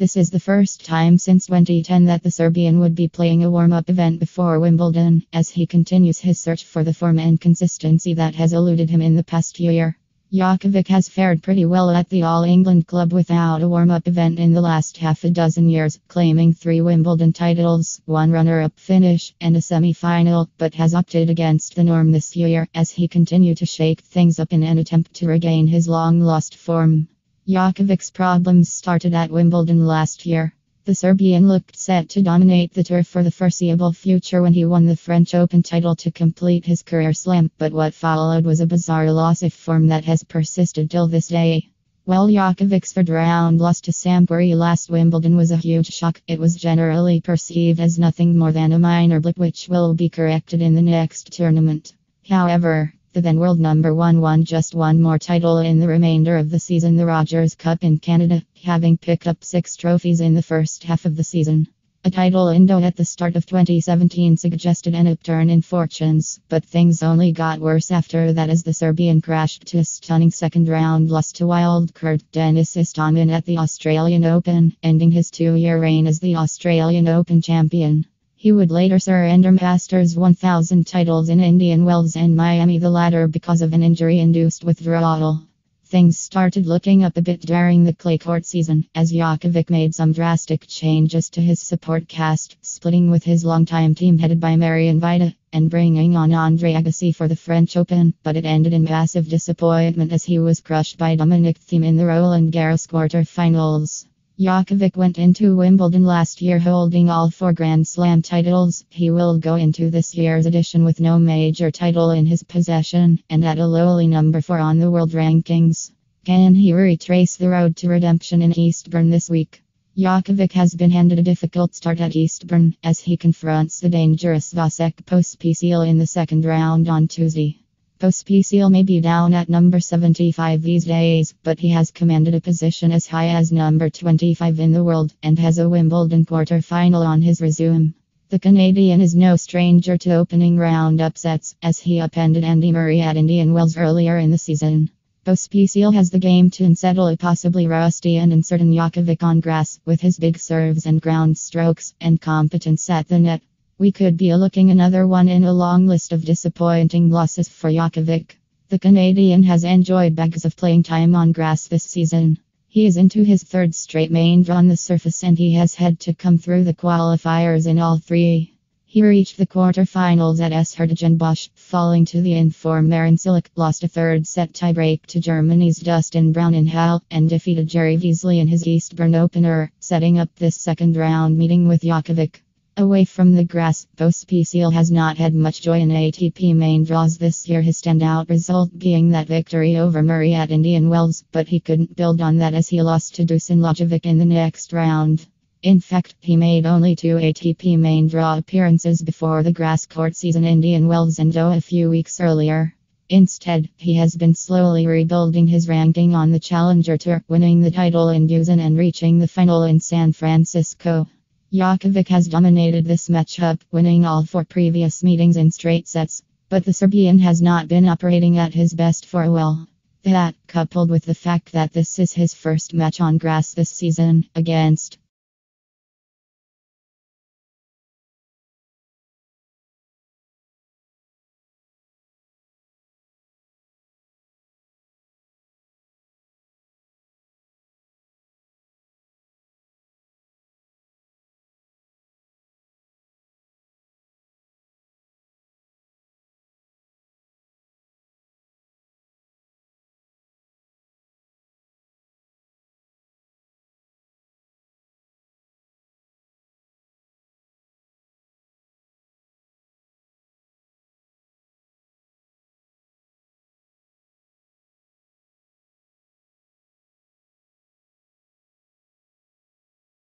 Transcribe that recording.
This is the first time since 2010 that the Serbian would be playing a warm-up event before Wimbledon, as he continues his search for the form and consistency that has eluded him in the past year. Djokovic has fared pretty well at the All England club without a warm-up event in the last half a dozen years, claiming 3 Wimbledon titles, 1 runner-up finish, and a semi-final, but has opted against the norm this year as he continued to shake things up in an attempt to regain his long-lost form. Djokovic's problems started at Wimbledon last year. The Serbian looked set to dominate the tour for the foreseeable future when he won the French Open title to complete his career slam, but what followed was a bizarre loss of form that has persisted till this day. While Djokovic's third-round loss to Sampdoria last Wimbledon was a huge shock, it was generally perceived as nothing more than a minor blip which will be corrected in the next tournament. However, the then world number 1 won just one more title in the remainder of the season, the Rogers Cup in Canada, having picked up 6 trophies in the first half of the season. A title window at the start of 2017 suggested an upturn in fortunes, but things only got worse after that as the Serbian crashed to a stunning second-round loss to wildcard Denis Istomin at the Australian Open, ending his 2-year reign as the Australian Open champion. He would later surrender Masters 1000 titles in Indian Wells and Miami, the latter because of an injury-induced withdrawal. Things started looking up a bit during the clay court season, as Djokovic made some drastic changes to his support cast, splitting with his longtime team headed by Marian Vida, and bringing on Andre Agassi for the French Open, but it ended in massive disappointment as he was crushed by Dominic Thiem in the Roland Garros quarter-finals. Djokovic went into Wimbledon last year holding all 4 Grand Slam titles. He will go into this year's edition with no major title in his possession, and at a lowly number 4 on the world rankings. Can he retrace the road to redemption in Eastbourne this week? Djokovic has been handed a difficult start at Eastbourne, as he confronts the dangerous Vasek Pospisil in the second round on Tuesday. Pospisil may be down at number 75 these days, but he has commanded a position as high as number 25 in the world, and has a Wimbledon quarter-final on his resume. The Canadian is no stranger to opening round upsets, as he upended Andy Murray at Indian Wells earlier in the season. Pospisil has the game to unsettle a possibly rusty and uncertain Djokovic on grass, with his big serves and ground strokes, and competence at the net. We could be looking another one in a long list of disappointing losses for Djokovic. The Canadian has enjoyed bags of playing time on grass this season. He is into his 3rd straight main draw on the surface, and he has had to come through the qualifiers in all 3. He reached the quarterfinals at Hertogenbosch, falling to the in-form Marin Cilic, lost a 3rd set tiebreak to Germany's Dustin Brown in Halle, and defeated Jerry Veasley in his Eastbourne opener, setting up this second round meeting with Djokovic. Away from the grass, Pospisil has not had much joy in ATP main draws this year, his standout result being that victory over Murray at Indian Wells, but he couldn't build on that as he lost to Dusan Lajovic in the next round. In fact, he made only 2 ATP main draw appearances before the grass court season, Indian Wells and Doha a few weeks earlier. Instead, he has been slowly rebuilding his ranking on the Challenger Tour, winning the title in Busan and reaching the final in San Francisco. Djokovic has dominated this matchup, winning all 4 previous meetings in straight sets, but the Serbian has not been operating at his best for a while. That, coupled with the fact that this is his first match on grass this season, against